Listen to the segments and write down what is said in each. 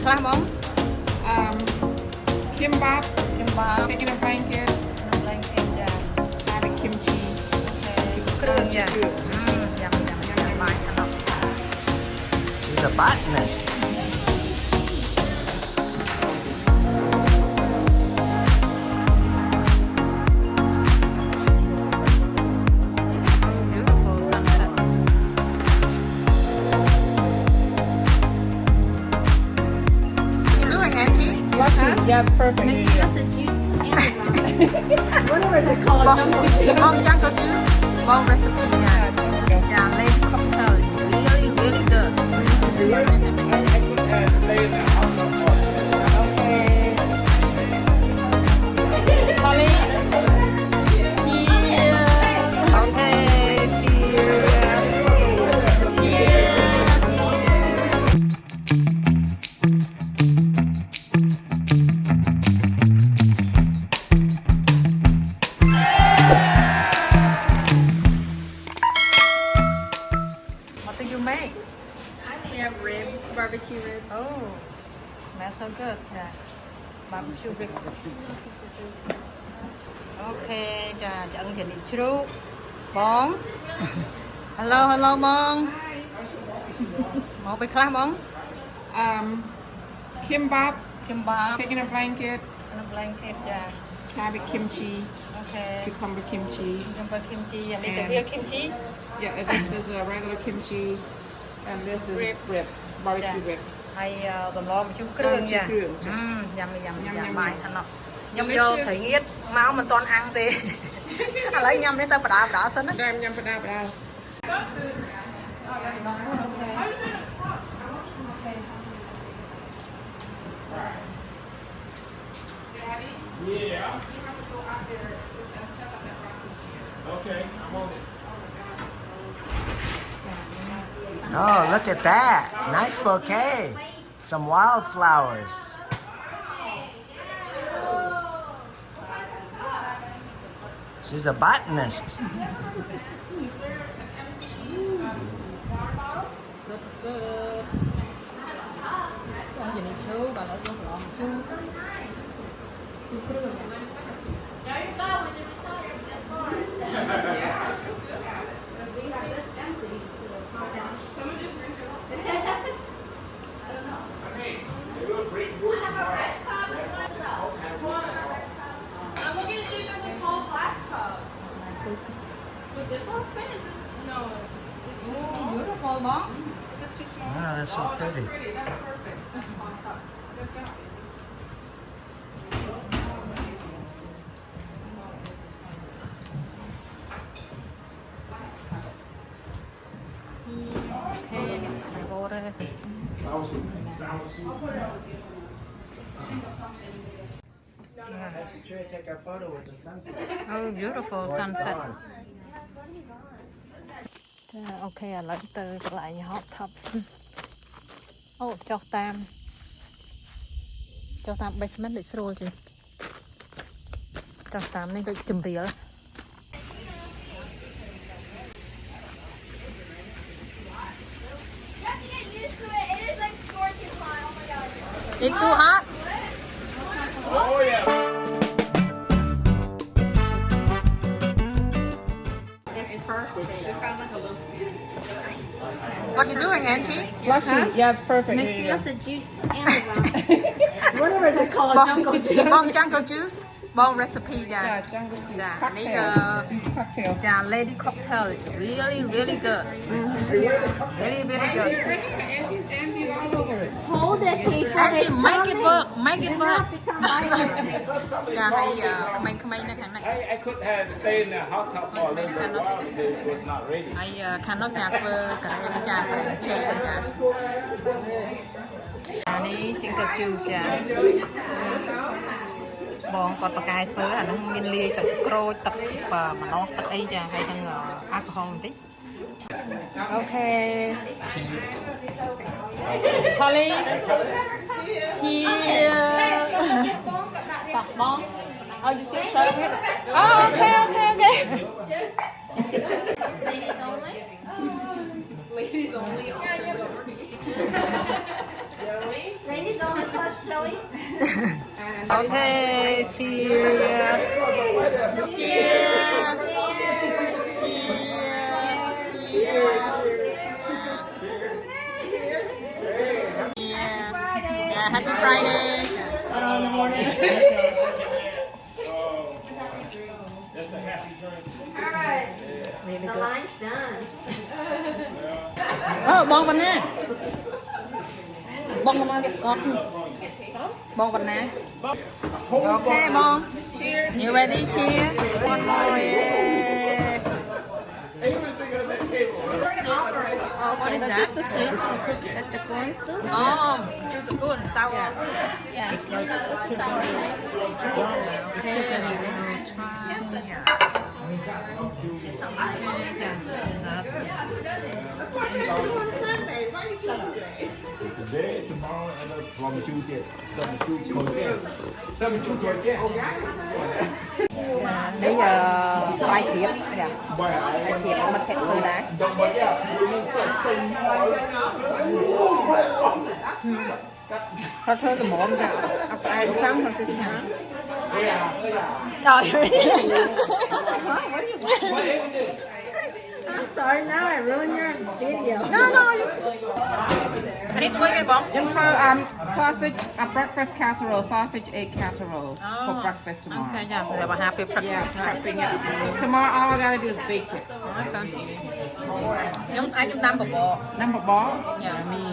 ខ្លះបង kimbap, kimbap chicken and blanket, ឡើងគេចា added kimchi. គ្រឿងចាញ៉ាំបាយអាណោះ She's a botanist. beautiful sunset you doing Angie Slushy, yeah, it's perfect. Whatever is it called? បងចាំក៏ juice បង recipe ចាចា lady cocktail is really really good Stay in the house of God. Holly cheers okay What do you make? I have ribs, barbecue ribs. Oh, smells so good. Yeah. Barbecue rib. Okay, ចាឆ្អឹងជំរាបជ្រូកបង Hello បងមកពីខ្លះបង Kimbap, kimbap chicken and blanket, and blanket ចា added kimchi, Okay cucumber kimchi. cucumber kimchi and the real kimchi Yeah, and this is a regular kimchi, and this is rib, barbecue rib. ហើយសម្លម្ជូរគ្រឿងចា គ្រឿងចា ញ៉ាំបាយអាណោះខ្ញុំ Delicious. យកត្រីងៀតមកមិនទាន់អាំងទេ ឥឡូវញ៉ាំនេះទៅបដាបដាសិនណា Đam nhâm bada bada. Yeah. Okay, I'm on it. Oh, look at that. Nice bouquet. Some wildflowers. She's a botanist. Good. Trong gì này chú, bà lại vô sữa chú. Chú cưa. They will bring wood tomorrow. I'm looking to see if there's a tall glass cup. Would this one fit? Is this no? This too small. Beautiful món. Is this too small? Wow, that's so pretty. That's perfect. Okay, này vô đây. Sure, take our photo with the sunset. Oh, beautiful sunset. Ok, ឥឡូវទៅកន្លែង hot tub អូចុះតាម basement ដូចស្រួលជាងចុះតាមនេះដូចចម្រៀល You have to get used to it. It is like scorching hot. Oh my god. It's too hot. Oh yeah. It's perfect. It found like a little What you doing, Angie? slushy. Yeah, it's perfect. Mixing up the juice. Amazon. Whatever is it called? Jungle juice. បង jungle juice បង recipe ចា Yeah, jungle juice. Yeah, Cocktail. these, Juice cocktail. ចា lady cocktail is really really good. Very very good. Angie's all over it. Hold it, people. Angie make it work. Make it work. Become violent. ចាហើយក្មេងៗនៅខាងនេះ I could have stayed in the hot tub for a little bit while it was not ready. ហើយខាងនោះចាធ្វើក្រែមចាក្រែមចេកចាអានេះជាងកាជូចាបងគាត់បកកាយធ្វើអានោះមានលាយទឹកក្រូចទឹកម្នាស់ទឹកអីចាហើយនឹងអាល់កុហុលបន្តិចអូខេ Holly cheers តាក់បង Oh, you still serve it? Oh, okay. Ladies only. Ladies only. Also Joey. Ladies only. Okay, cheers. Cheers. Yeah, happy Friday. In the morning. Really The good. line's done. Oh, bong banana. Bong banana is got. Bong banana. Okay, bong. Cheers. You ready? Cheers. One more. Yeah. What is that? Just the soup. At the corn soup. Oh, do the good sour. Yes. Just the sour. Okay, we will try. Today, tomorrow, and then from Tuesday, some two again. Đây giờ bài thiệp, dạ. Bài thiệp mặt thẹn hơi đá. Don't forget, Thôi thôi là mồm ra. Ai cũng không thôi chứ hả? Trời ơi. I'm sorry, now I ruined your video. No. Cái này cái bóng. Into sausage, a breakfast casserole, sausage egg casserole for breakfast tomorrow. Okay, yeah, we have a happy Yeah, breakfast. prepping it. Tomorrow, all I gotta do is bake it. Giống ai trong năm bò. Number ball? Yeah, me.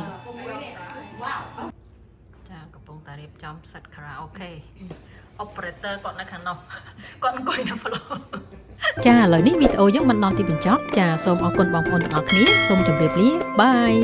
ចាកំពុងតែរៀបចំសិតខារ៉ាអូខេ operator គាត់នៅខាងនោះគាត់អង្គុយនៅ floor ចាឥឡូវនេះវីដេអូយើងបានដល់ទីបញ្ចប់ចាសូមអរគុណបងប្អូនទាំងអស់គ្នាសូមជម្រាបលាបាយ